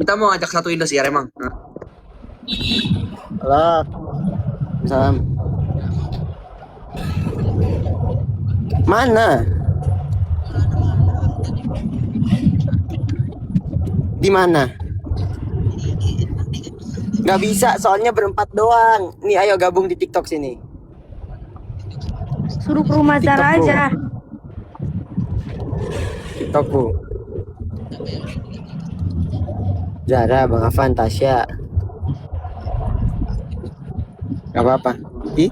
Kita mau ajak satu Indosiar emang. Nah. Halo. Salam. Mana? Di mana? Gak bisa, soalnya berempat doang. Nih, ayo gabung di TikTok sini. Suruh ke rumah Zara TikTokku. aja. TikTokku. Zara, Bang Afan, Tasya. Gak apa-apa. Ih.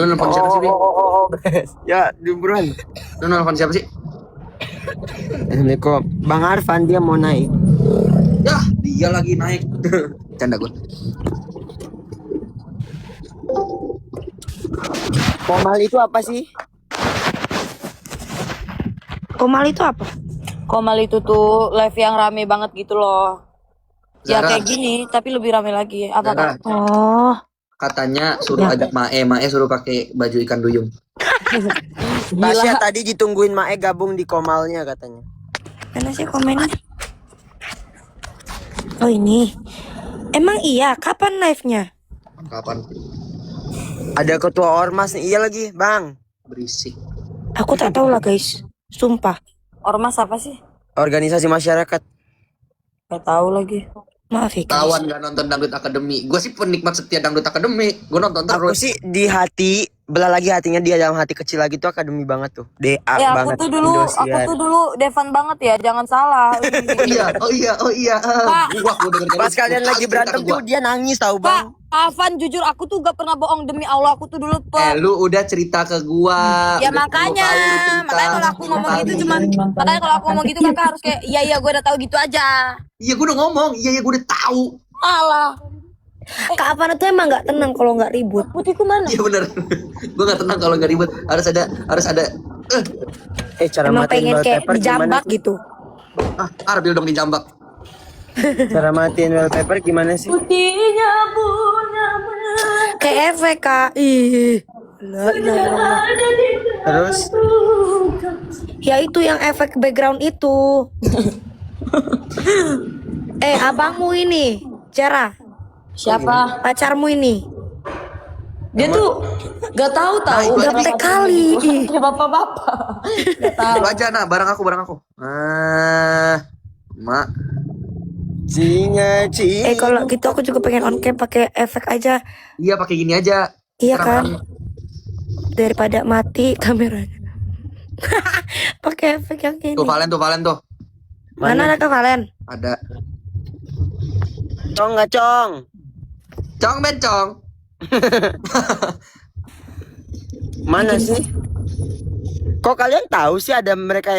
Lu nelfon siapa sih, Bi? Ya, buruan. Lu nelfon siapa sih? Assalamualaikum. Bang Arfan, dia mau naik. Ya, dia lagi naik. Canda gue. Komal itu apa sih? Komal itu apa? Komal itu tuh live yang rame banget gitu loh. Ya Zara. kayak gini, tapi lebih rame lagi. Apa Zara, Kak? Oh, katanya suruh ajak Mae suruh pakai baju ikan duyung. Tasya tadi ditungguin Mae gabung di Komalnya katanya. mana sih komennya? Oh ini. Emang iya, kapan live-nya? Kapan? Ada ketua ormas nih, iya lagi, Bang. Berisik. Aku tak tahu lah guys. Sumpah. Ormas apa sih? Organisasi masyarakat. Gak tahu lagi. Maaf ya guys. Tawan gak nonton Dangdut Akademi. Gue sih penikmat setia Dangdut Akademi. Gue nonton Aku terus. sih di hati, belah lagi hatinya dia dalam hati kecil lagi tuh akademi banget tuh. DA Ya aku banget. tuh dulu Devan banget ya, jangan salah. Oh iya. Pak. Wah, gue denger Pas kalian lagi berantem tuh dia nangis tahu Pak, Bang. Afan jujur aku tuh gak pernah bohong demi Allah, aku tuh dulu Lu udah cerita ke gua. Ya Udah 10 makanya, kali lu cerita. makanya kalau aku ngomong gitu cuman, makanya kalau aku ngomong gitu kakak harus kayak iya gue udah tahu gitu aja. Iya, gue udah ngomong. Iya, gue udah tahu. Alah, Kak Afan itu emang nggak tenang kalau nggak ribut. putihku mana? Iya bener. Gue gak tenang kalau gak ribet. Harus ada. Cara Emang matiin pengen kayak wallpaper gimana? dijambak gitu. Arbil dong dijambak. Cara matiin wallpaper gimana sih? Putihnya punya Kayak efek Kak. Ih. La ilaha illallah. Terus Ya itu yang efek background itu. Abangmu ini, Zara, Siapa? pacarmu ini. Dia tuh gak tahu tahu. Nah, Udah Kenapa berapa kali. Kayak bapak-bapak. Gak tahu. Lu aja nah, barang aku. Mak. singa cing. Kalau gitu aku juga pengen on cam pakai efek aja. Iya pakai gini aja. Iya kan? Terang-terang. Daripada mati kameranya. Pakai efek yang ini. Tuh Valen tuh. Mana ada Kak Valen? Ada. Cong nggak cong? Cong bencong. Mana sih? Kok kalian tahu sih ada mereka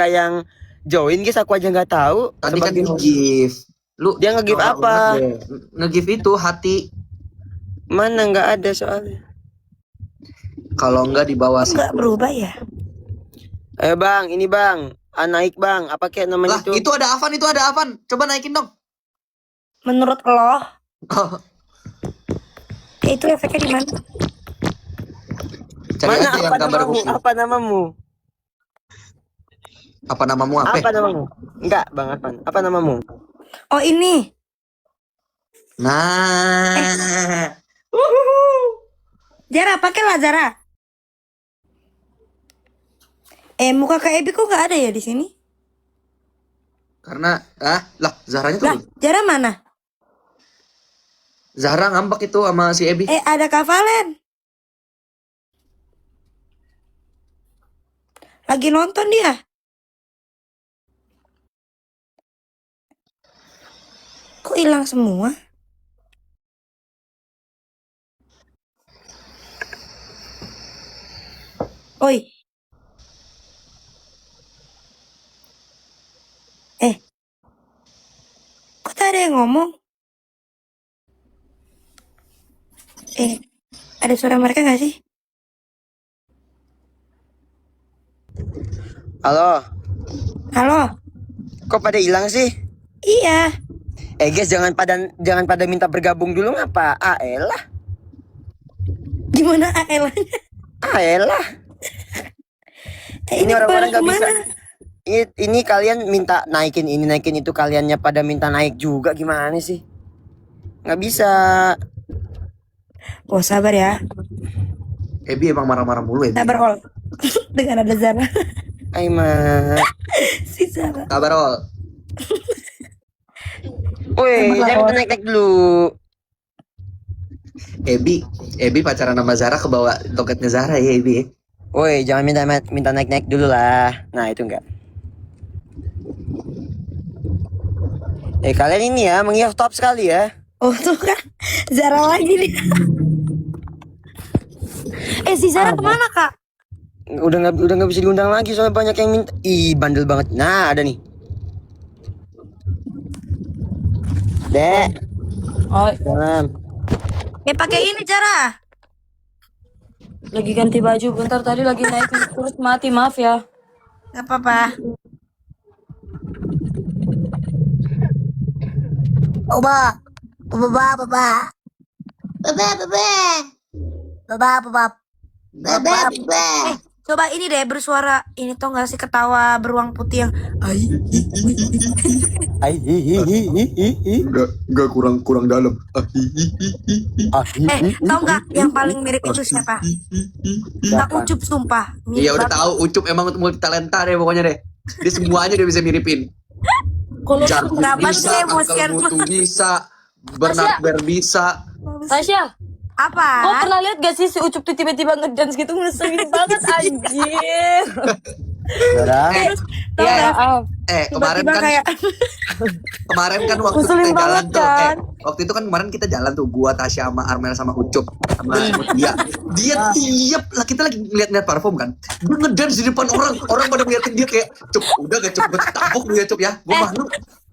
yang join guys, aku aja nggak tahu. Tadi kan Sebagai host. nge-give. Lu Dia nge-give norak apa? banget deh. Nge-give itu hati. Mana nggak ada soalnya. Kalau enggak di bawah sih. Enggak berubah ya? Bang, ini bang, naik bang, apa kayak namanya Lah, itu ada Avan. Coba naikin dong. Menurut lo, Oh, itu efeknya di mana? cari Mana aja yang apa gambar namamu? kuku. Apa namamu? Apa namamu apa? Apa namamu? Enggak, Bang Arfan. Apa namamu? Oh ini. Nah. Zara, pakailah Zara. Muka Kak Ebi kok nggak ada ya di sini? Karena lah Zahranya tuh. Lah, Zara mana? Zahra ngambek itu sama si Ebi. Ada Kak Valen. Lagi nonton dia. Kok hilang semua? Oi. Kok tak ada yang ngomong? Ada suara mereka gak sih? Halo, Halo? kok pada hilang sih? Iya. Guys, jangan pada minta bergabung dulu ngapa? Elah. Gimana AL-nya? Elah. Ini Ini orang-orang pada nggak bisa. kemana? Ini kalian minta naikin ini naikin itu, kaliannya pada minta naik juga, gimana sih? Nggak bisa. Oh sabar ya. Ebi emang marah-marah mulu Ebi. Sabar Ol. Dengan ada Zara. Aiman. Si Zara. Kabar Ol. Woi, jangan naik-naik dulu. Ebi pacaran sama Zara kebawa toketnya Zara ya Ebi. Woi, jangan minta naik-naik dulu lah. Nah, itu enggak. Kalian ini ya mengias top sekali ya. Oh tuh kan Zara lagi nih. Si Zara kemana kak? Udah nggak bisa diundang lagi soalnya banyak yang minta. Ih, bandel banget. Nah, ada nih. Dek, Oh, salam. Pakai ini Zara. lagi ganti baju bentar, tadi lagi naik terus mati, maaf ya. Gak apa-apa. Oba. Coba ini deh bersuara ini tau gak sih ketawa beruang putih yang Ai, Enggak kurang dalam. tau gak yang paling mirip itu siapa? Kak Ucup sumpah. Mirip Iya udah banget. tahu Ucup emang multi talenta deh pokoknya deh. Dia semuanya dia bisa miripin. Kalau Jarvis kenapa bisa, sih emosian Uncle Mutu bisa, Bernard Bear bisa. Tasya, Apa? kau pernah lihat gak sih si Ucup tuh tiba-tiba ngedance gitu, ngeselin banget anjir. Zara. Tau Iya. gak? Maaf. Kemarin Tiba-tiba kan kayak kemarin kan waktu Ngeselin kita jalan banget tuh. kan? Waktu itu kan kemarin kita jalan tuh, gua, Tasya sama Armel sama Ucup sama dia. Dia tiap lah kita lagi ngeliat parfum kan. Dia ngedance di depan orang pada ngeliatin dia kayak, "Cup, udah gak Cup, gue tabuk lu ya Cup ya." Gua malu.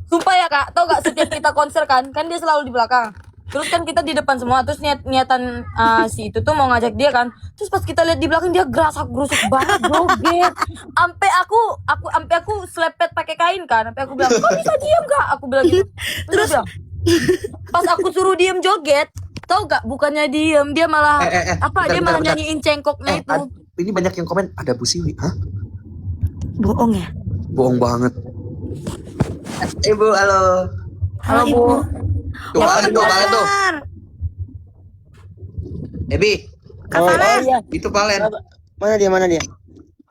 Sumpah ya kak, tau gak setiap kita konser kan dia selalu di belakang. Terus kan kita di depan semua, terus niatan si itu tuh mau ngajak dia kan. Terus pas kita lihat di belakang dia gerasak gerusuk banget, joget. Ampe aku selepet pakai kain kan. Ampe aku bilang, "Kok bisa diam gak?" Aku bilang gitu. Terus dia bilang, pas aku suruh diem joget, tau gak, bukannya diem, dia malah bentar, dia malah bentar. nyanyiin cengkoknya itu. Ini banyak yang komen ada Bu Siwi. Hah? bohong ya. Bohong banget. Ibu, halo. Halo Bu. Tuh, ada dua Palen tuh. Ebi, Kepala. iya. itu Palen. Mana dia?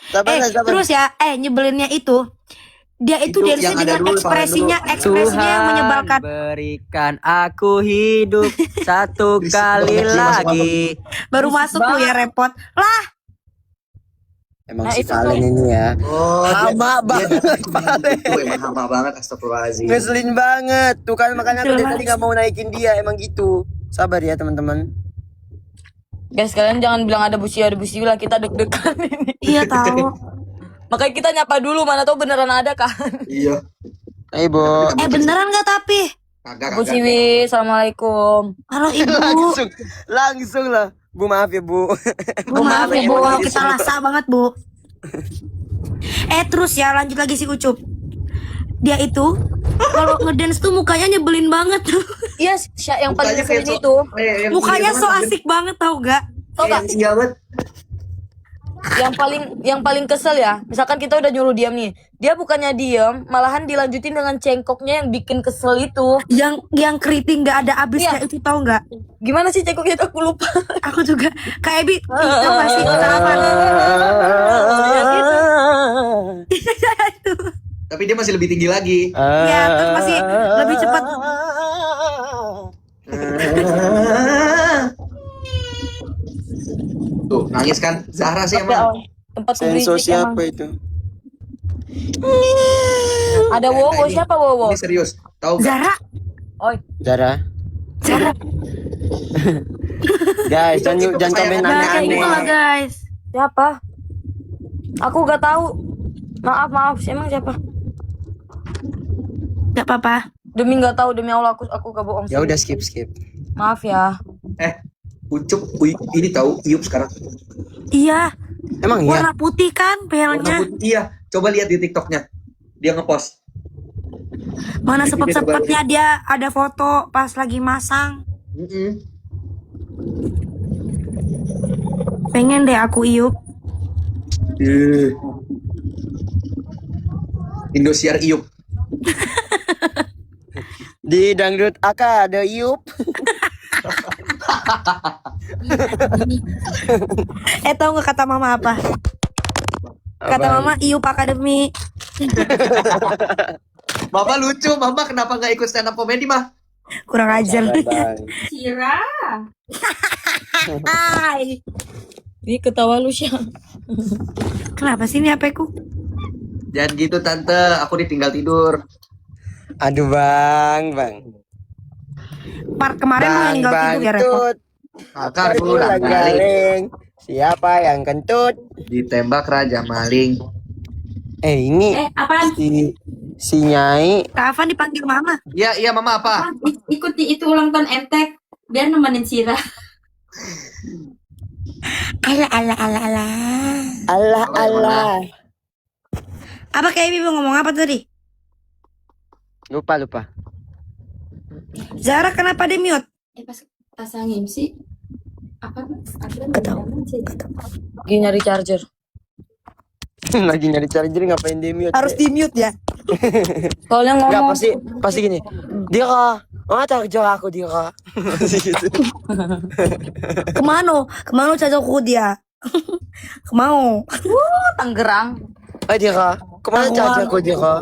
Sabar. Terus ya, nyebelinnya itu dia itu Itu dari yang sini ada dengan dulu, Pak, ekspresinya yang menyebalkan. Berikan aku hidup satu kali lagi. Baru masuk lu ya repot. Lah, Emang Nah, si itu Valen tuh. ini ya. Oh, Hama banget, Palen. Itu emang hama banget, astagfirullahaladzim. Ngeselin banget. Tuh kan makanya aku dari tadi gak mau naikin dia. Emang gitu. Sabar ya teman-teman. Guys, kalian jangan bilang ada busi lah, kita deg-degan ini. iya tahu. Makanya kita nyapa dulu, mana tahu beneran ada kan. Iya. Ayo, Bo. Beneran gak tapi? Kagak, Bu Siwi, assalamualaikum. Halo Ibu. Langsung lah. Bu maaf ya, Bu. Bu maaf ya Bu, kita rasa banget Bu. Terus ya lanjut lagi si Ucup. Dia itu kalau ngedance tuh mukanya nyebelin banget. Iya, yang paling Mukanya kayak ngeselin so- itu. Mukanya so asik banget tau gak? Tau gak? Iya banget. Yang paling kesel ya, misalkan kita udah nyuruh diam nih, dia bukannya diam, malahan dilanjutin dengan cengkoknya yang bikin kesel itu. Yang keriting gak ada habisnya Iya. itu tau gak? Gimana sih cengkoknya itu, aku lupa. Aku juga kayak Ebi tau gak sih kenapa? Tapi dia masih lebih tinggi lagi. Ya terus masih lebih cepat. Tuh, nangis kan? Zahra sih emang. Tempat Senso berisik emang. siapa itu? Ada Wowo, siapa Wowo? Ini serius. Tahu gak? Zara, Oi, Zara. Zara. Guys, jangan Itu komen kesayangan. Nah, kayak aneh-aneh. gitu lah guys. siapa? Aku gak tahu. Maaf, emang siapa? Gak apa-apa. Demi gak tahu, demi Allah aku gak bohong. Ya udah skip. Maaf ya. Ucup, ini tahu Iup sekarang. Iya, Emang iya? warna putih kan Warna pelnya. putih, iya. Coba lihat di TikToknya. Dia ngepost. Mana Jadi dia sepet-sepetnya dia ada foto pas lagi masang. Pengen deh aku Iup. Indosiar Iup. Di dangdut aka ada Iup. Tahu nggak kata mama apa? Kata mama Iup Academy. Mama lucu, Mama kenapa nggak ikut stand up comedy mah? Kurang ajar. Cira. Hai. Ini ketawa lu sih. Kenapa sih ini HP-ku? Jangan gitu tante, aku ditinggal tidur. Aduh bang. Part kemarin lu yang tinggal tidur ya repot. Tut. Kakak pulang balik, galing. Siapa yang kentut? ditembak raja maling. Ini Apaan? si Nyai. Kak Afan dipanggil mama. Iya Mama apa? Ikuti itu ulang tahun Entek biar nemenin Cira. Ala. Allah. Apa kayak Ibu ngomong apa tadi? Lupa. Zara kenapa di mute? Pas pasangin sih apa? Ketahu. Lagi nyari charger. Lagi nyari charger ngapain di mute? Harus di mute ya. Soalnya Enggak, ngomong. pasti gini. Dira, charger aku Dira. Pasti gitu. Kemana cacaku dia? Kemau. Tangerang. Dira, kemana chargerku Dira?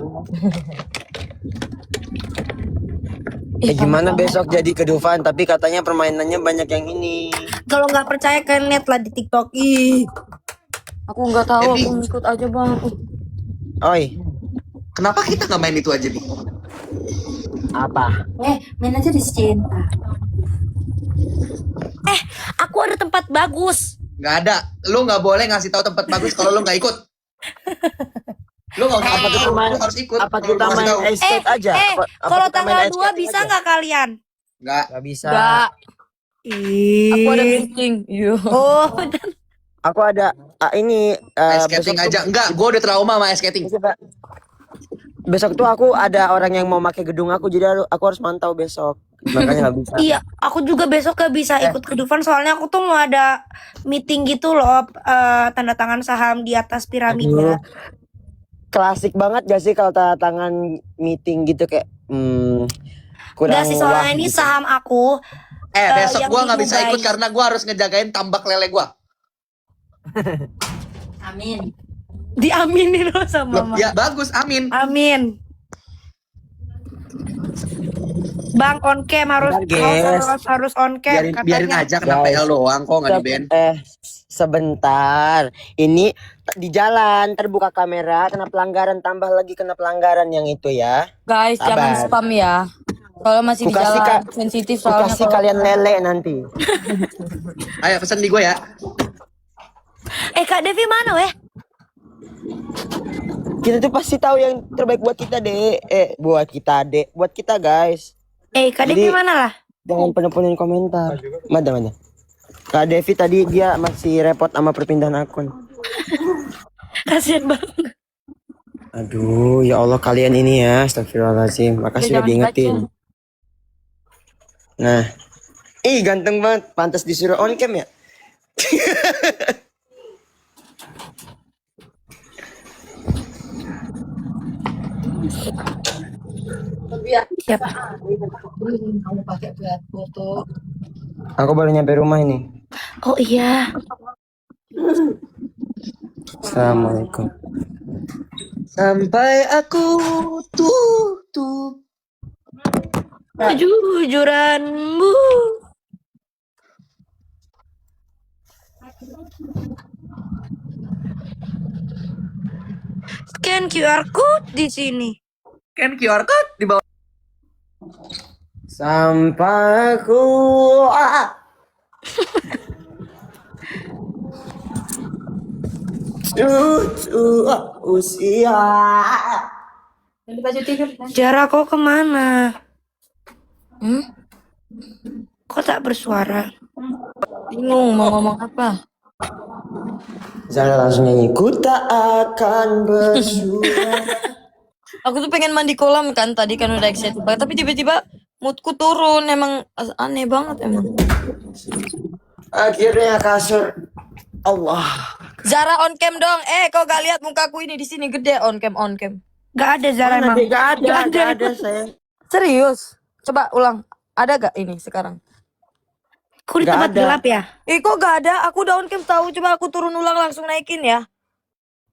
Gimana besok jadi ke Dufan, tapi katanya permainannya banyak yang ini. Kalau nggak percaya kan net lah di TikTok. Ih. Aku nggak tahu, Ebi. aku ikut aja bang. Oi, Kenapa kita nggak main itu aja nih? apa? Main aja di Cinta. Aku ada tempat bagus. Nggak ada. Lu nggak boleh ngasih tahu tempat bagus kalau lu nggak ikut. Lu nggak usah kita main- lu harus ikut. Apa kalau kita lu ngasih main tahu. ice skate aja? Apa Kalau kita main tanggal ice 2 skate bisa aja? nggak kalian? Nggak. Nggak bisa. Enggak, aku ada Ih. meeting. Iya. Oh, Aku ada ini Ice skating aja. Enggak, gue udah trauma sama ice skating. Besok tuh aku ada orang yang mau pakai gedung aku, jadi aku harus mantau besok. Makanya nggak bisa. iya, aku juga besok gak bisa ikut ke Dufan soalnya aku tuh mau ada meeting gitu loh, tanda tangan saham di atas piramida. Aduh. Klasik banget gak sih kalau tanda tangan meeting gitu kayak kurang Gak sih soalnya wah ini gitu. saham aku. Besok yang gue di nggak bisa Dubai. ikut karena gue harus ngejagain tambak lele gue. Amin. Diaminin loh sama mama. Ya bagus, amin. Amin. Bang on cam harus Bentar, guys. harus on cam Biarin katanya. aja kena Guys. PL doang kok nggak di ban. Sebentar. Ini di jalan terbuka kamera, kena pelanggaran yang itu ya. Guys, jangan Sabar. spam ya. Kalau masih di Ku kasih, jalan Kak. sensitif Aku soalnya kasih kalau kalian lele nanti. Ayo pesan di gue ya. Kak Devi mana weh? Kita tuh pasti tahu yang terbaik buat kita, Dek. Buat kita, guys. Kak Devi Jadi- mana lah? Jangan penuh-penuhin komentar. Mana. Kak Devi tadi dia masih repot sama perpindahan akun. Kasian banget. Aduh, ya Allah kalian ini ya, astagfirullahaladzim. Makasih Ya, udah jangan diingetin. Nah, ganteng banget, pantas disuruh on cam ya. Siapa? kamu pakai buat foto. Aku baru nyampe rumah ini. Oh iya. Assalamualaikum. Sampai aku tutup. Kejujuranmu. Scan QR code di sini. Kan QR code di bawah. Sampai aku usia. Ganti baju tidur. Jara kau kemana? Kok tak bersuara? Bingung mau ngomong apa. Zara langsung nyanyi, ku tak akan bersuara. Aku tuh pengen mandi kolam kan tadi kan udah excited banget, tapi tiba-tiba moodku turun. Emang aneh banget emang. Akhirnya kasur. Allah. Zara on cam dong. Kau gak lihat mukaku ini di sini gede on cam. Gak ada Zara Mana emang. deh, gak Gak ada sayang. Serius? Coba ulang. Ada gak ini sekarang? Kok di Gak tempat ada. gelap ya? Kok gak ada? Aku udah on cam tahu. Coba aku turun ulang langsung naikin ya.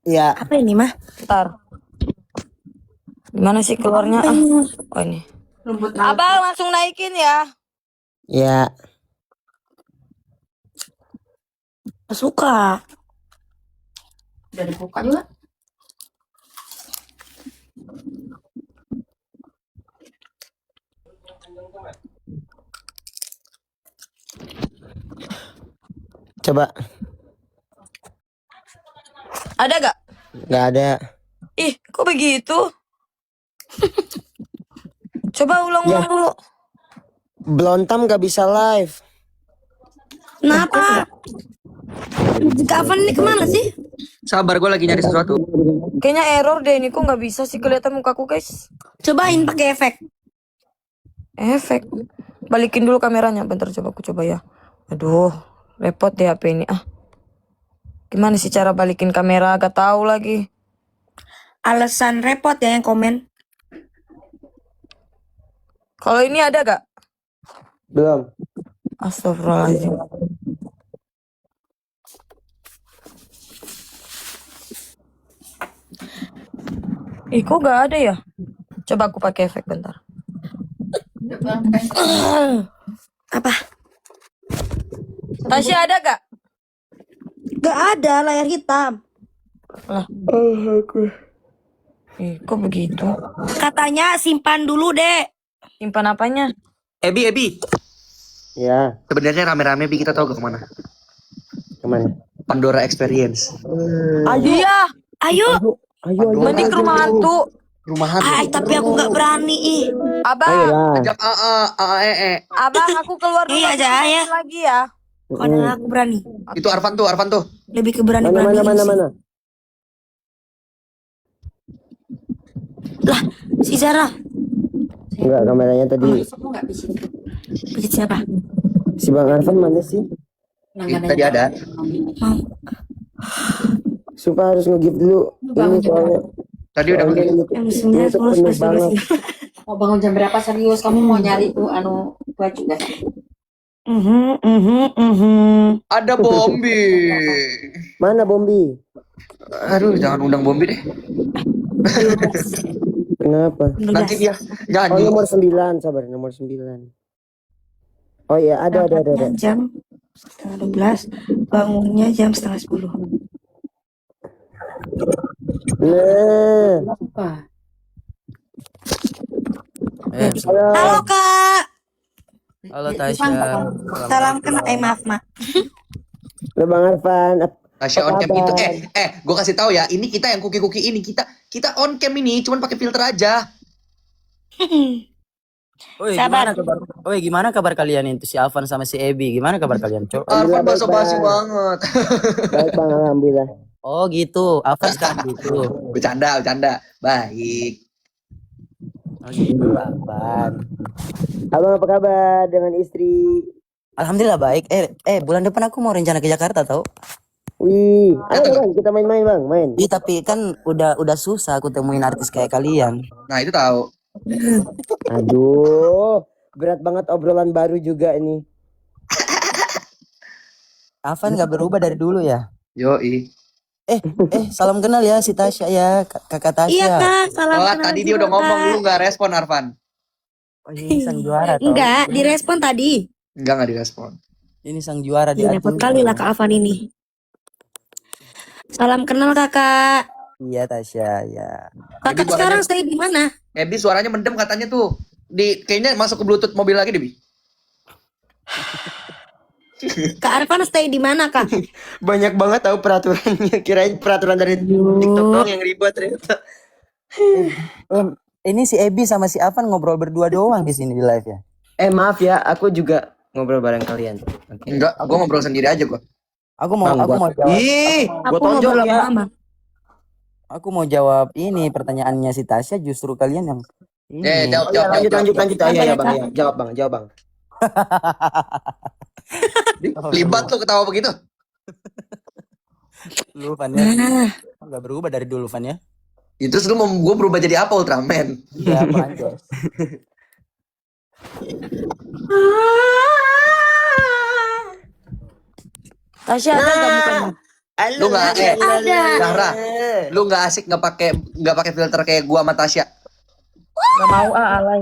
Ya, Apa ini mah? Ntar. Gimana sih keluarnya? Ah. Oh ini. Abang langsung naikin ya. ya. Gak suka. Udah dibuka juga. Coba. Ada gak? Gak ada. Ih, kok begitu? Coba ulang-ulang dulu. Blontam gak bisa live. Kenapa? Kapan ini kemana sih? Sabar, gue lagi nyari sesuatu. Kayaknya error deh ini. Kok nggak bisa sih kelihatan mukaku guys? Cobain pakai efek. Efek. Balikin dulu kameranya. Bentar coba aku coba ya. Aduh, repot deh HP ini. Ah, gimana sih cara balikin kamera? Gak tahu lagi. Alasan repot ya yang komen. Kalau ini ada gak? Belum. Astagfirullahaladzim. Kok gak ada ya? Coba aku pakai efek bentar. Apa? Tasya ada gak? Gak ada layar hitam. Lah, kok begitu? Katanya simpan dulu, Dek. Simpan apanya? Ebi. Ya, Sebenarnya rame-rame Bi, kita tahu gak kemana? kemana? Pandora Experience. Iya, Ayo. Ayo. mending ke rumah hantu. Rumah hantu. Ay, tapi aku gak berani ih. Abang, Ayolah. Ajak abang aku keluar dulu. Iya aja ya. Lagi ya. Karena aku berani. Itu Arfan tuh. Lebih ke berani Mana. Lah, si Zara. Enggak, kameranya tadi. Masuk nggak di situ? Pijit siapa? Si Bang Arfan mana sih? Tadi ada. Mau. Sumpah harus nge-give dulu. Bang, Ini soalnya. Tadi udah soalnya nge-give. Yang ini tuh 9 penuh banget. Mau bangun jam berapa serius? Kamu mau nyari tuh baju gak? Ada Bombi. Mana Bombi? Aduh, jangan undang Bombi deh. Kenapa? Nanti dia Oh, nyanyi. nomor 9, sabar, nomor 9. Oh iya, ada. Jam setengah 12. Bangunnya jam setengah 10. Nah, Apa? halo. Halo, Kak. Halo Tasya. Salam kenal. Maaf, Mak. Halo Bang Arfan. Tasya on cam Apa itu. kabar? Gue kasih tahu ya, ini kita yang kuki ini kita on cam ini, cuman pakai filter aja. Oi, Sabar. gimana kabar kalian itu si Alvan sama si Ebi? Gimana kabar kalian, Cok? Arfan Alhamdulillah, basa-basi baik, Bang. banget. Baik Bang, alhamdulillah. Oh gitu, Alvan sekarang gitu. Bercanda. Baik. Oh gitu, Alvan. Abang apa kabar dengan istri? Alhamdulillah baik. Bulan depan aku mau rencana ke Jakarta tau. Wih, ayo Bang, kita main-main Bang, main. Iya tapi kan udah susah aku temuin artis kayak kalian. Nah, itu tahu. Aduh, berat banget obrolan baru juga ini. Alvan gak berubah dari dulu ya. Yoi. Salam kenal ya si Tasya ya, kakak Tasya. Iya, Kak. Salam Oh, kenal tadi dia juga, udah ngomong, Kak. lu gak respon Arfan. Oh, ini sang juara tau. Enggak, direspon tadi. Enggak direspon. Ini sang juara di Ya, repot admin. kali lah Kak Afan ini. Salam kenal Kakak. Iya Tasya ya. Kakak Jadi sekarang stay di mana? Ebi suaranya mendem katanya tuh. Kayaknya masuk ke Bluetooth mobil lagi deh, Bi. Kak Arfan stay di mana, Kak? Banyak banget tahu peraturannya. Kirain peraturan dari TikTok doang yang ribet ternyata. Ini si Ebi sama si Alvan ngobrol berdua doang di sini di live ya. Maaf ya, aku juga ngobrol bareng kalian. Oke. Enggak, gua ngobrol sendiri aja gua. Aku mau jawab. Ih, gua Aku tonjok ngobrol ya. sama Mama. Aku mau jawab ini pertanyaannya si Tasya, justru kalian yang ini. Jawab. Iya, lanjut. Ayo ya Bang, ya. Jawab Bang. Libat lu ketawa begitu. Lu Van ya. Nah, Enggak berubah dari dulu Van ya. Ya, terus lu mau gue berubah jadi apa Ultraman? Iya, Prancis. Tasya ada nggak mukanya? Lu nggak Ada. Zahra, lu nggak asik nggak pakai filter kayak gua sama Tasya. Nggak mau alay.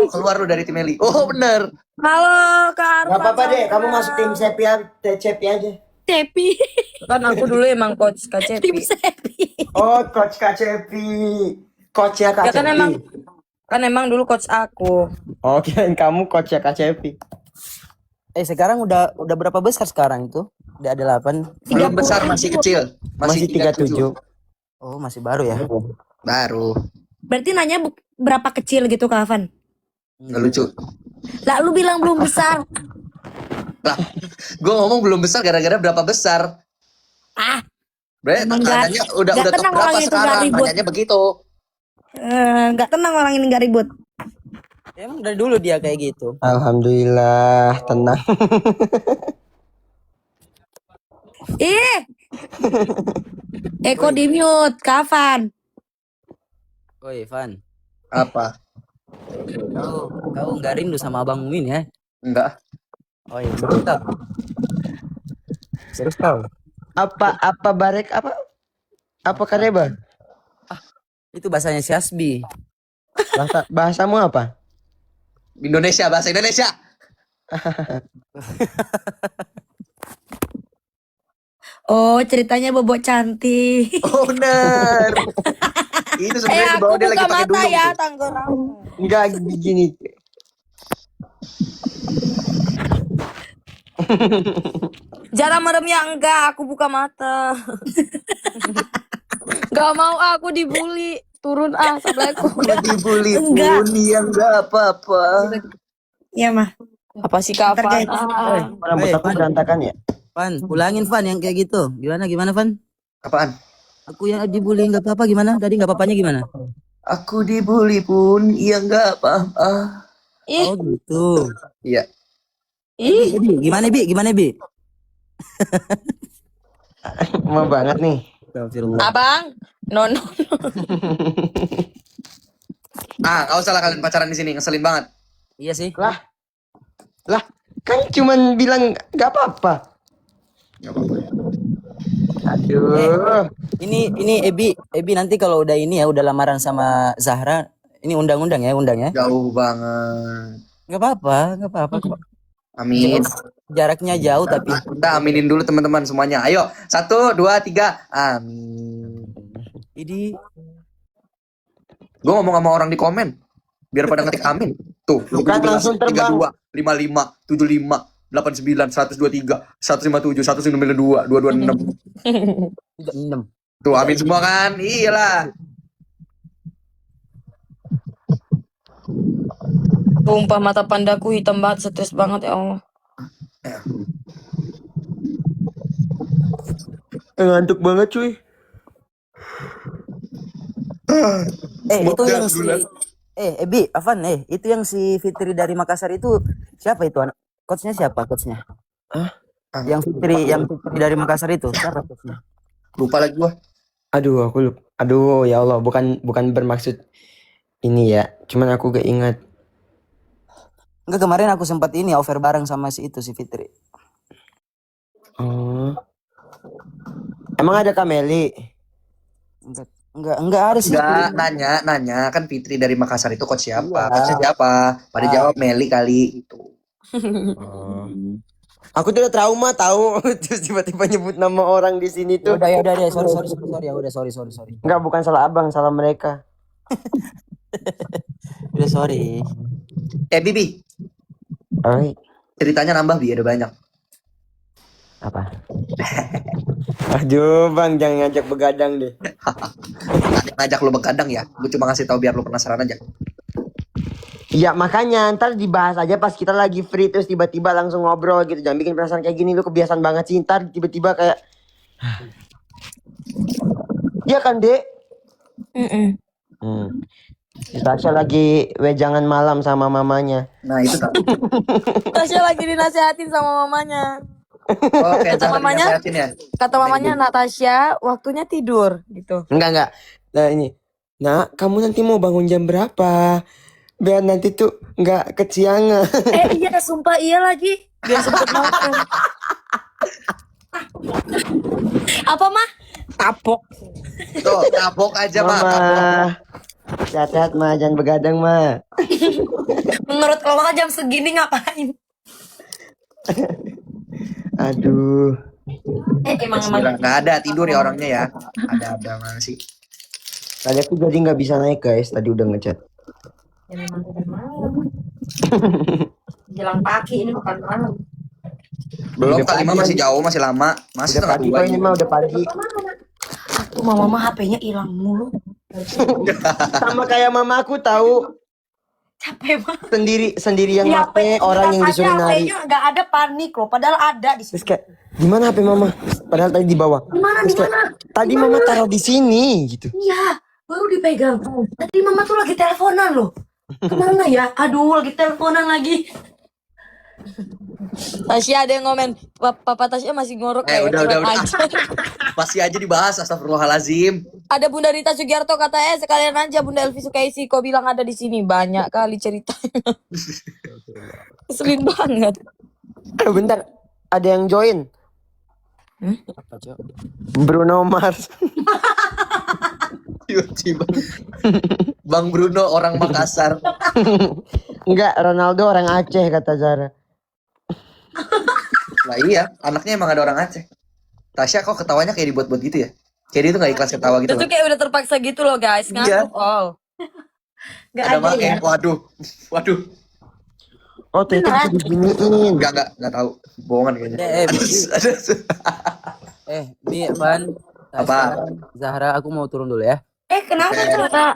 Keluar lu dari tim Eli. Oh bener. Halo Kak Arfan. Gak apa-apa deh, kamu masuk tim Cepi aja. Cepi. Kan aku dulu emang coach Tim KCP. Cepi. Oh, coach Kak Cepi. Coachnya Kak Ya kan Cepi. emang dulu coach aku. Oh, kirain kamu coachnya Kak Cepi. Sekarang udah berapa besar sekarang itu? Udah ada 8. Belum besar, masih kecil. Masih 37. Oh, masih baru ya. Baru. Berarti nanya berapa kecil gitu Kak Afan? Nggak lucu. Lah lu bilang belum besar. Lah, gue ngomong belum besar gara-gara berapa besar. Ah, Berarti Emang nggak- tanya udah nggak top tenang berapa orang itu, nggak sekarang? ribut. Tanyanya begitu. nggak tenang orang ini nggak ribut. Emang dari dulu dia kayak gitu. Alhamdulillah, tenang. Ih. Eko di mute, Kak Afan. Oi, Van. Apa? Kau nggak rindu sama Abang Mumin ya? Enggak. Oh iya, betul. Serius kau? Apa barek apa? Apa kareba? Itu bahasanya si Asbi. Bahasamu apa? Indonesia, bahasa Indonesia. Oh, ceritanya bobok cantik. Oh bener. Itu sebenarnya di Aku bawah dia lagi buka pakai mata dulung ya, tuh. Tangerang. Enggak begini. Jarang merem ya enggak, aku buka mata. Gak mau aku dibully. Turun Assalamualaikum. Dibully Enggak. pun ya enggak apa-apa. Ya mah. Apa sih Kak Ntar Afan? kayak- Rambut aku berantakan ya? Van, ulangin Van yang kayak gitu. Gimana Van? Apaan? Aku yang dibully nggak apa-apa gimana? Tadi nggak apa-apanya gimana? Aku dibully pun ya enggak apa-apa. Ih, Oh gitu. Iya. ih. Bi, gimana Bi? Mau banget nih. Astagfirullah. Abang, no. Gak usah lah kalian pacaran di sini, ngeselin banget. Iya sih. Lah, kan cuman bilang gak apa-apa. Gak apa-apa. Aduh. Ini Ebi nanti kalau udah ini ya udah lamaran sama Zahra, ini undang ya. Jauh banget. Nggak apa-apa kok. Amin. Jaraknya jauh tapi Kita aminin dulu teman-teman semuanya. Ayo, 1, 2, 3. Amin. ini Gue ngomong sama orang di komen. Biar pada ngetik amin. Tuh, Bukan langsung terbang. 32, 55, 75, 89, 123, 157, 192, 226. 6. Tuh, amin semua kan? Iyalah. Sumpah mata pandaku hitam banget, stres banget ya Allah. Ngantuk banget cuy. Itu yang si bulan. Ebi, Afan, itu yang si Fitri dari Makassar itu siapa itu anak? Coachnya siapa coachnya? Yang Fitri dari Makassar itu siapa coachnya? Lupa lagi gua. Aduh, aku lupa. Aduh, ya Allah, bukan bermaksud ini ya. Cuman aku gak ingat. Enggak, kemarin aku sempat ini over bareng sama si Fitri. Oh. Emang ada Kameli? Enggak ada sih. Enggak, nanya kan Fitri dari Makassar itu coach siapa? Iya. Coachnya siapa? Pada jawab Meli kali itu. Oh. Aku tuh udah trauma tahu. Terus tiba-tiba nyebut nama orang di sini tuh. Ya udah deh, sorry ya udah sorry. Enggak, bukan salah abang, salah mereka. Udah sorry. Bibi, Alright. ceritanya nambah Bi, ada banyak. Apa? Aduh bang, jangan ngajak begadang deh. Ada yang ngajak lu begadang ya? Gue cuma ngasih tahu biar lu penasaran aja. Ya makanya ntar dibahas aja pas kita lagi free terus tiba-tiba langsung ngobrol gitu. Jangan bikin perasaan kayak gini, lu kebiasaan banget sih. Ntar tiba-tiba kayak Iya kan dek? Tasya lagi wejangan malam sama mamanya. Nah itu tak. Tasya lagi dinasehatin sama mamanya. Oh, kayak Kata cara mamanya? dinasehatin ya. Kata mamanya, Natasha, waktunya tidur gitu. Enggak. Nah ini, nah kamu nanti mau bangun jam berapa? Biar nanti tuh nggak kesiangan. Iya sumpah iya lagi. Biar sempet makan. Apa mah? Tapok. Tuh, tabok aja mah. Mama. Tabok. Sehat-sehat mah, jangan begadang mah. Menurut lo jam segini ngapain? Aduh. emang Gila, nggak ada tidur ya orangnya ya. Ada mana sih? Tadi aku jadi nggak bisa naik guys, tadi udah ngechat. ya memang udah malam. Jelang pagi ini bukan malam. Belum Udah kali mah pagi, masih jauh, masih lama. Masih Udah setengah pagi dua kok ini mah udah pagi. Tuh mama HP-nya hilang mulu. Sama kayak mama aku tahu Capek mah. sendiri yang Iya, HP orang yang disuruh nari. HP-nya nggak ada panik loh, padahal ada di Terus situ. kayak gimana HP mama? Padahal tadi di bawah. Gimana Terus kayak, tadi mama taruh di sini gitu. Iya, baru dipegang. Tadi mama tuh lagi teleponan loh. Kemana ya? Aduh, lagi teleponan lagi. Tasya ada yang ngomen, Papa Tasya masih ngorok kayak udah. curhat aja. Masih aja dibahas, astagfirullahalazim. Ada Bunda Rita Sugiarto katanya sekalian aja Bunda Elvi Sukaisi kok bilang ada di sini banyak kali ceritanya. Keselin banget. Bentar, ada yang join. Apa, Cok? Bruno Mars. Tiba-tiba. Bang Bruno orang Makassar. Enggak, Ronaldo orang Aceh kata Zara. Lah iya, anaknya emang ada orang Aceh. Tasya kok ketawanya kayak dibuat-buat gitu ya? Kayak dia tuh gak ikhlas ketawa gitu Itu tuh loh. kayak udah terpaksa gitu loh guys. Iya. Ngantuk all. Gak Ada ada ya. makanya, waduh. Oh, ternyata bisa diginiin. Enggak tahu. Bohongan kayaknya. Bi, Van. Apa? Zahra, aku mau turun dulu ya. Kenapa tuh kak?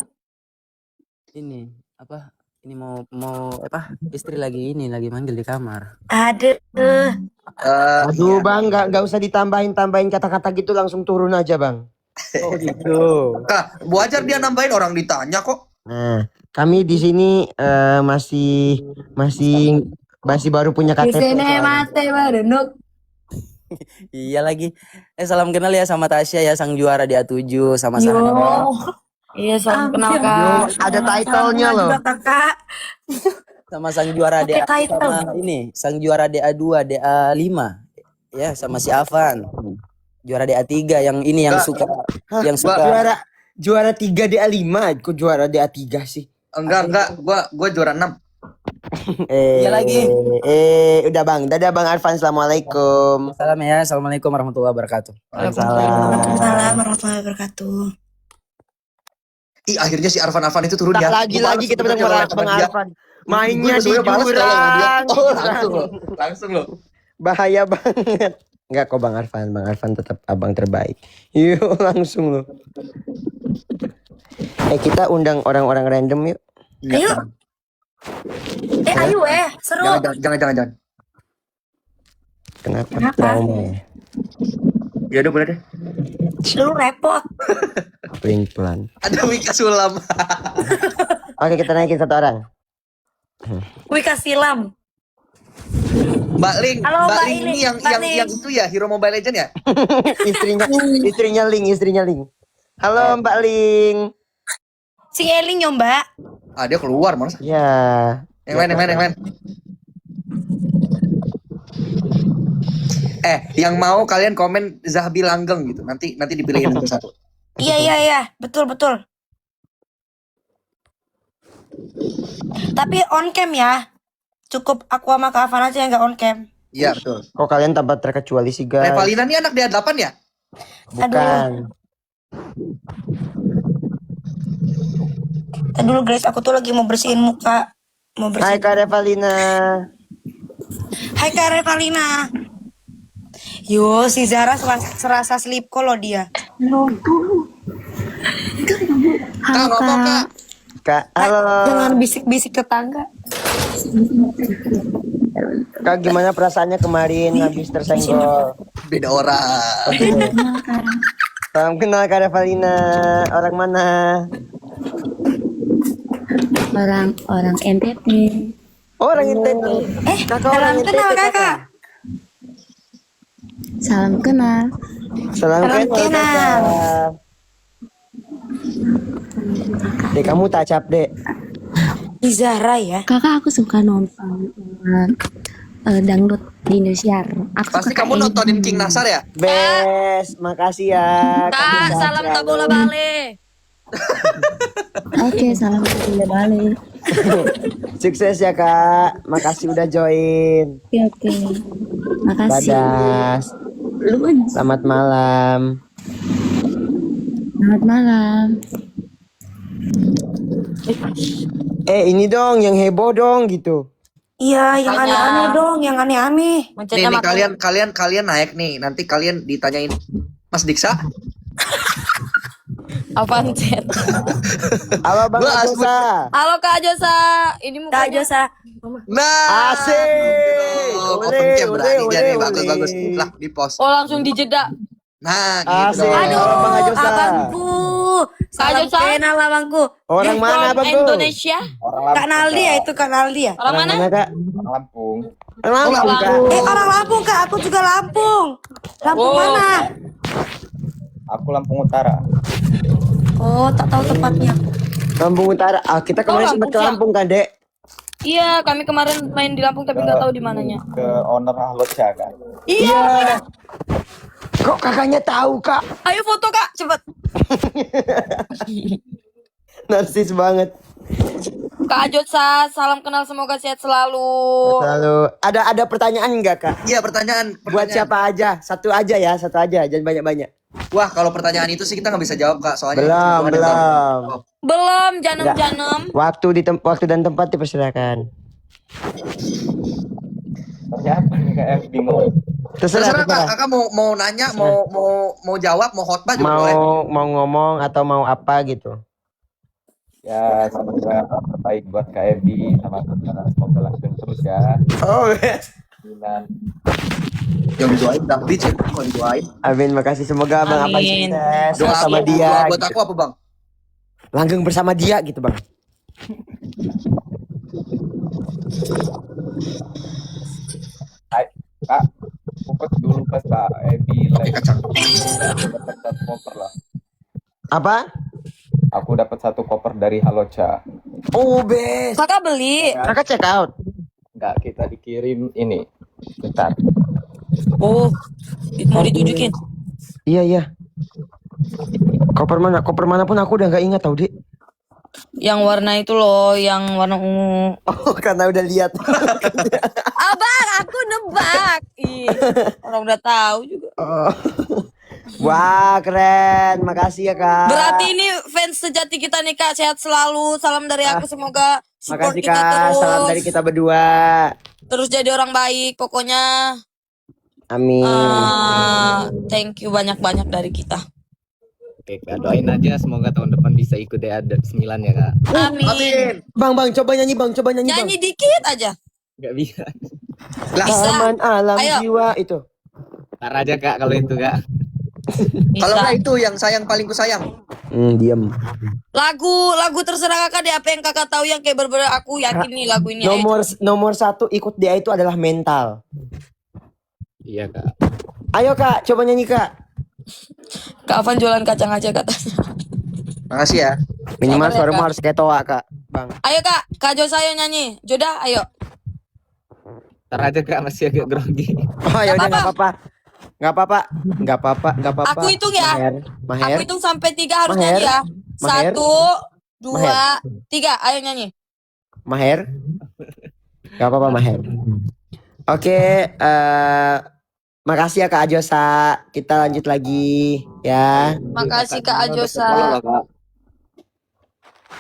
Ini apa? Ini mau apa? Istri lagi manggil di kamar. Ada. Aduh bang, nggak usah ditambahin kata-kata gitu, langsung turun aja bang. Oh gitu. Kak, wajar dia nambahin orang ditanya kok. Nah, kami di sini masih baru punya KTP. soalnya. mate baru nuk. Iya lagi. Salam kenal ya sama Tasya ya, sang juara di A7 sama Zahra. Iya salam kenal Yo, kak. ada title-nya loh. Kakak. Sama sang juara Pakai DA title. sama ini, sang juara DA2, DA5. Ya, sama si Avan. Juara DA3 yang ini yang Enggak. suka Hah, yang suka juara 3 DA5, kok juara DA3 sih? Enggak. Gua juara 6. Iya lagi. Udah bang, dadah bang Arfan, assalamualaikum. Salam ya. Assalamualaikum warahmatullahi wabarakatuh. Waalaikumsalam warahmatullahi wabarakatuh. Ih, akhirnya si Arfan itu turun ya. Lagi kita Gua bertemu males bang dia. Arfan. Mainnya Gua di sebenarnya males kalau sama dia. jurang. Oh, langsung loh. Bahaya banget. Enggak kok bang Arfan tetap abang terbaik. Yuk langsung loh. Kita undang orang-orang random yuk. Ayo. Ayo seru. Jangan. Kenapa? Kenapa? Trauma ya. Ya udah boleh deh. Lu repot. Pelan. Ada Wika Sulam. Oke, kita naikin satu orang. Wika Silam. Mbak Ling, Halo, Mbak Mbak Ling ini Ling. yang Mbak Ling. itu ya, Hero Mobile Legend ya? istrinya Ling. Halo Mbak Ling. Si Eling ya mbak. Ah, dia keluar mana? Ya. Yang lain. Yang mau kalian komen Zahbi Langgeng gitu. Nanti dipilihin satu. Iya. Betul. Tapi on cam ya. Cukup aku sama Kak Afan aja yang gak on cam. Iya, betul. Kok kalian tanpa terkecuali sih guys? Revalina ini anak dia 8 ya? Bukan. Tadi dulu guys, aku tuh lagi mau bersihin muka. Hai Kak Revalina. Hai Kak Revalina. Yo, si Zara serasa sleep call loh dia. Kak, ngomong Kak. Kak, halo. Jangan bisik-bisik tetangga. Kak, gimana perasaannya kemarin habis tersenggol? Beda orang. Salam kenal Kak Revalina. Orang mana? Orang NTT. Orang NTT. Kakak orang salam NTT. kenal kakak. Salam kenal. Salam Salam kenal. kenal. Kakak. Dek, kamu tak cap, Dek. Di Zahra ya. Kakak, aku suka nonton dangdut di Indosiar. Aku Pasti suka kamu Edi. nontonin King Nasar ya? Bes, makasih ya. Kamu Kak, sehat salam tak selalu. bola balik. Oke, salam dari Bali. Sukses ya, Kak. Makasih udah join. Oke. Makasih. Dadah. Lu aja. Selamat malam. Selamat malam. Ini dong, yang heboh dong gitu. Iya, yang Makanya. aneh-aneh dong, yang aneh-aneh. Nih, Mencetnya nih makin kalian naik nih. Nanti kalian ditanyain, Mas Diksa, apaan Cet? Halo Bang Gua Ajosa. Halo Kak Josa. Ini Kak mukanya Josa. nah, Asik. Oh, Oleh, open cam berani oleh, dia nih, oleh, bagus-bagus. oleh. Lah, di post. Oh langsung dijeda. Nah, gitu Asik. dong. Halo, Bang Aduh, Ajosa. abangku. Salam Ajosa. kenal abangku. Orang You mana from Bang? Indonesia? Kak Naldi ya itu, Kak Naldi ya. Orang mana? Kak? Lampung. Lampung, Kak. Orang Lampung, Kak. Aku juga Lampung. Lampung Oh. mana? Aku Lampung Utara. Oh, tak tahu tempatnya. Lampung Utara. Kita kemarin Oh, sempat ke Lampung, Lampung kan, Dek? Iya, kami kemarin main di Lampung tapi nggak tahu di mananya. Ke owner Halocha kan. Iya. Kok kakaknya tahu, Kak? Ayo foto Kak, cepet. Narsis banget. Kak Josa, salam kenal semoga sehat selalu. Lalu ada pertanyaan enggak, Kak? Iya, pertanyaan. Buat siapa aja? Satu aja ya, satu aja, jangan banyak-banyak. Wah, kalau pertanyaan itu sih kita nggak bisa jawab, Kak. Soalnya Belum, itu ada belum. jawab. Belum, janem-janem. Waktu dan tempat dipersilakan. Ternyata nih kayak bingung. Terserah, Terserah, Kak. terserah. Kakak mau nanya, mau jawab, mau khotbah juga boleh. Mau ngomong atau mau apa gitu. Ya semoga baik buat KFB sama semoga langsung terus ya. Oh, yes. Dan Yang didoain David, mau didoain. Amin, makasih. Semoga Bang Apan Amin. sukses Doa bersama aku, dia. doa buat gitu. aku apa, Bang? Langgeng bersama dia gitu, Bang. Kak, fokus dulu pas KFB Pakai kacang. dapat satu koper lah. Apa? Aku dapat satu koper dari Halocha. Oh, best. Kakak beli. Kakak check out. Enggak, kita dikirim ini. Bentar. Oh, mau ditunjukin. Iya, iya. Koper mana? Koper mana pun aku udah nggak ingat tau, Dik. Yang warna itu loh, yang warna ungu. Oh, karena udah lihat. Abang, aku nebak. Ih, orang udah tahu juga. Oh. Wah, keren. Makasih ya, Kak. Berarti ini fans sejati kita nih Kak, sehat selalu. Salam dari aku, semoga support Makasih, kita Kak. terus. Salam dari kita berdua. Terus jadi orang baik, pokoknya. Amin. Thank you banyak-banyak dari kita. Oke, Kak, doain aja semoga tahun depan bisa ikut DA9 ya, Kak. Amin. Amin. Bang, coba nyanyi, Bang. Coba nyanyi, Bang. Nyanyi dikit aja. Gak bisa. Lah, Bisa. Taman alam Ayo. jiwa itu. Ntar aja, Kak, kalau itu, Kak. kalau Bisa. nggak itu yang sayang paling ku sayang. Diam. Lagu terserah kakak deh, apa yang kakak tahu yang kayak berbeda, aku yakin nih lagu ini. Ayo. Nomor satu ikut dia itu adalah mental. Iya, Kak. Ayo, Kak, coba nyanyi, Kak. Kak Afan jualan kacang aja katanya. Makasih ya. Minimal Sabar ya, suaramu Kak. harus kayak Toa, Kak. Bang. Ayo Kak Josa ayo nyanyi. Joda ayo. Ntar aja, Kak, masih agak grogi. Oh, ya udah Nggak enggak apa-apa. Enggak apa-apa. Enggak apa-apa, enggak apa-apa. Aku hitung ya. Maher. Aku hitung sampai 3 harus Maher. nyanyi ya. Maher. 1, 2, Maher. 3 ayo nyanyi. Maher. Enggak apa-apa, Maher. Oke, makasih ya Kak Ajosa. Kita lanjut lagi ya. Makasih Kak Follow Ajosa. loh, Kak.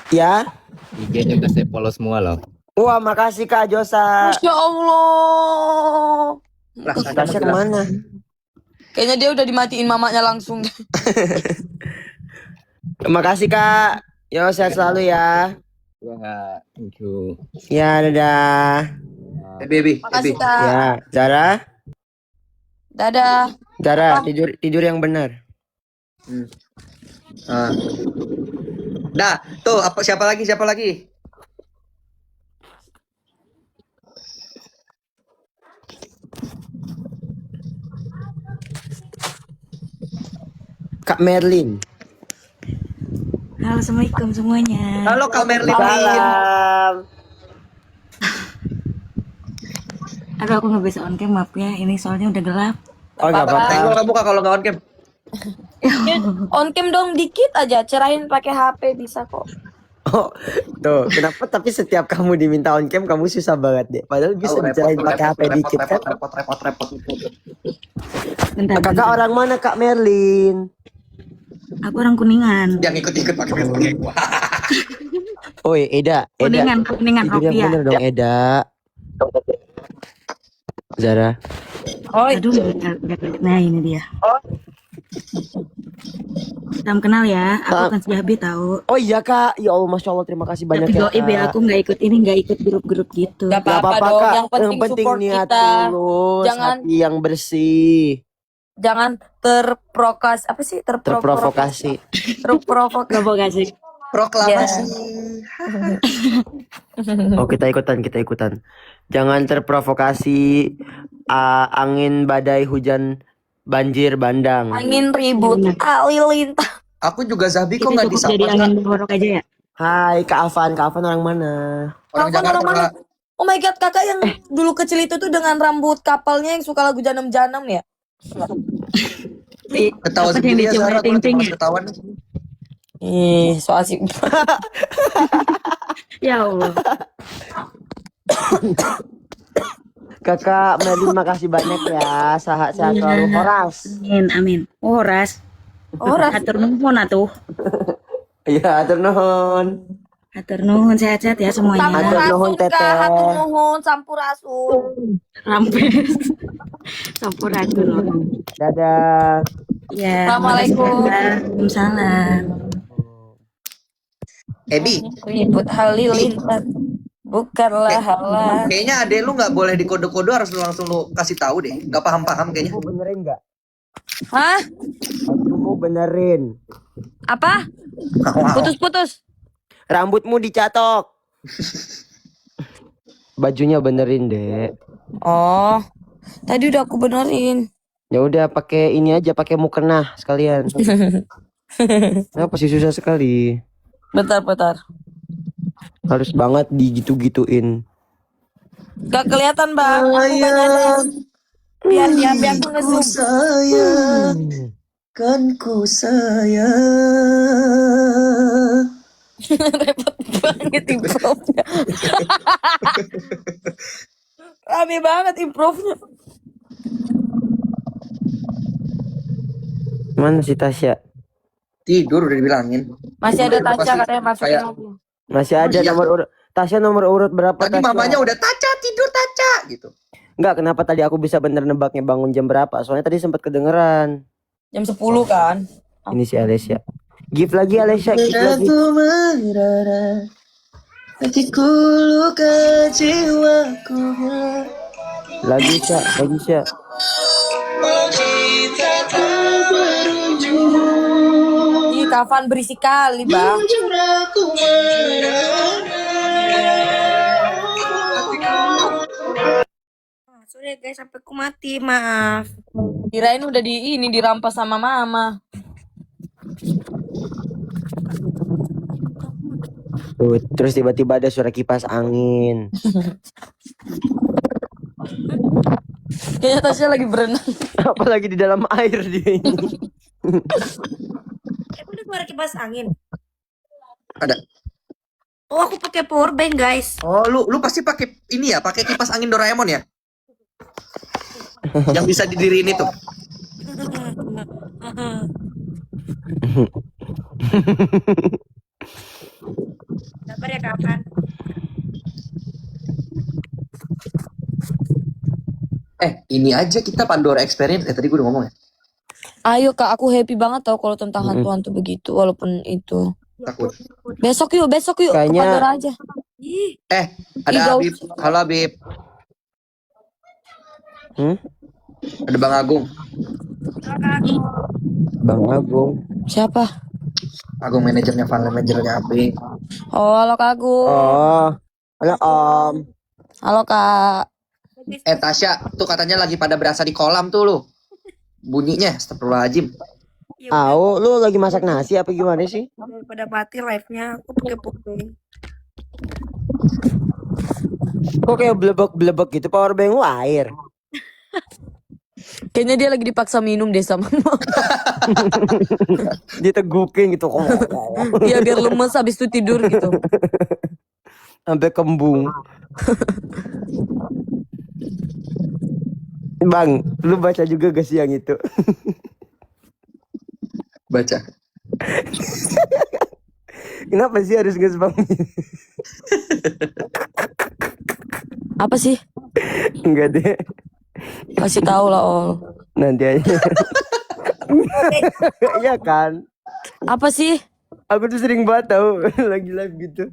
Ya. IG-nya udah saya follow semua loh. Wah, makasih Kak Ajosa. Masya Allah. Lah, Tasya kemana? Kayaknya dia udah dimatiin mamanya langsung. Makasih Kak. Yo, sehat selalu ya. Iya, Kak. Thank you. Ya, dadah. baby. Makasih Kak. Ya, Zara. Dadah. Zara, tidur yang benar. Ah. Dah, tuh siapa lagi? Kak Merlin. Halo, assalamualaikum semuanya. Halo Kak Merlin. Salam. Aduh, aku nggak bisa on cam, maaf ya. Ini soalnya udah gelap. Oh nggak apa-apa. Tengok kamu Kak kalau nggak on cam. On cam dong dikit aja, cerahin pakai HP bisa kok. Oh, tuh, kenapa tapi setiap kamu diminta on cam kamu susah banget deh. Padahal bisa dicerahin pakai HP dikit kan. Repot. Bentar, Kakak bentar. orang mana Kak Merlin? Aku orang Kuningan. Yang ikut-ikut pakai Facebook. Oi, Eda. Kuningan Itu yang Ropia. bener dong, Eda. Zara. Aduh, nah ini dia. Salam kenal ya, aku kan si Habi tahu. Oh iya Kak, ya Allah, Masya Allah, terima kasih banyak Tapi ya goib ya, Kak. aku nggak ikut grup-grup gitu. Gak Gak apa-apa apa-apa dong, Kak, yang penting support niat kita. tulus, Jangan hati yang bersih, jangan terprovokasi, apa sih terprovokasi. terprovokasi. Provokasi. Proklamasi. Oh kita ikutan. Jangan terprovokasi, angin, badai, hujan, banjir, bandang. Angin ribut, halilintar. Aku juga Zabi kok Kita nggak cukup disapa. jadi angin borok aja ya. Hai Kak Afan orang mana? Orang Kapan Jakarta orang mana? Kak. Oh my god, kakak yang dulu kecil itu tuh dengan rambut kapalnya yang suka lagu Janam-Janam ya? Ketawa Apa yang sendiri ya dicium Zara, oleh aku nanti Ting-Ting malas ya? ketahuan. So asik. Ya Allah. Kakak Merlin makasih banyak ya, sehat selalu Horas. Amin. Oh, Horas. Orang Atur nuhun atuh. Iya, atur nuhun. Atur nuhun sehat-sehat ya semuanya. Atur nuhun, Sampurasun Teteh. kak, hatur nuhun, sampurasun. Rampes. Sampurasun. Dadah. Ya. Assalamualaikum. Waalaikumsalam. Ebi, Ribut halilintar, bukanlah halah. kayaknya ade lu nggak boleh dikode-kode, harus lu langsung lu kasih tahu deh. Nggak paham-paham kayaknya. Kamu benerin nggak? Hah? Kamu benerin. Apa? Putus-putus. Rambutmu dicatok. Bajunya benerin, Dek. Oh, tadi udah aku benerin. Ya udah pakai ini aja, pakai mukena sekalian. Kenapa sih susah sekali? Bentar. Harus banget digitu-gituin. Gak kelihatan bang. Aku gak nyadar. Biar aku ngezoom. sayang, kan ku sayang. Repot banget improve-nya. Rame banget improve-nya. Mana si Tasya? Tidur udah dibilangin. Masih ada Udah, Tasya pasti katanya masukin kayak- lagi. Masih ada Iya. nomor urut. Tasya nomor urut berapa? Tadi Tasya? mamanya udah Taca tidur Taca gitu. Enggak, kenapa tadi aku bisa bener nebaknya bangun jam berapa? Soalnya tadi sempat kedengeran. Jam 10 kan. Ini si Alessia. Give lagi Alessia, give lagi. Merara, hatiku luka jiwaku. Lagi Sya. Ih, Kafan berisik kali bang. Sorry guys, sampai aku mati, maaf. Kirain udah dirampas sama mama. Tuh, terus tiba-tiba ada suara kipas angin. Kayaknya Tasya lagi berenang. Apalagi di dalam air dia ini. Udah suara kipas angin. Ada. Oh, aku pakai power bank, guys. Oh, lu pasti pakai ini ya, pakai kipas angin Doraemon ya? Yang bisa didiriin itu. Sabar ya, kapan? Ini aja kita Pandora Experience. Tadi gue udah ngomong ya. Ayo kak, aku happy banget tau kalau tentang hantu-hantu begitu. Walaupun itu. Takut. Besok yuk ke Kayaknya- Pandora aja. Ih, Ada Ih, Habib. Halo Habib. Ada Bang Agung. Bang Agung. Siapa? Agung manajernya Van manajernya Habib. Oh, halo Kak Agung. Oh. Halo Om. Halo Kak. Tasya, tuh katanya lagi pada berasa di kolam tuh lu. Bunyinya, astagfirullahaladzim. Ya udah, Au, lu lagi masak nasi apa gimana sih? daripada mati live-nya aku pakai putih. Kok kayak blebek-blebek gitu power bank lu air. Kayaknya dia lagi dipaksa minum deh sama mama. Ditegukin gitu. Iya biar lemes habis itu tidur gitu. Sampai kembung. Bang, lu baca juga gak sih yang itu? Baca. Kenapa sih harus nge-spam? Apa sih? Enggak deh. Kasih tahu lah Ol. Nanti aja. Iya kan? Apa sih? Aku tuh sering banget tau lagi live gitu.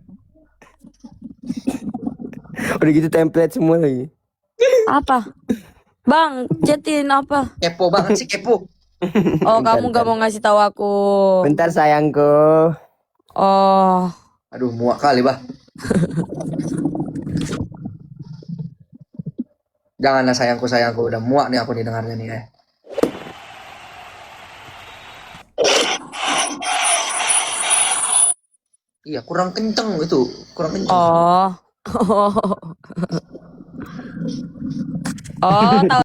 Udah gitu template semua lagi. Apa? Bang, chatin apa? Kepo banget sih, kepo. Oh, kamu gak mau ngasih tahu aku. Bentar sayangku. Oh, Aduh, muak kali, bah. Janganlah sayangku, udah muak nih aku nih dengarnya nih. Iya, kurang kenceng itu, kurang kenceng. oh, oh, oh, tahu.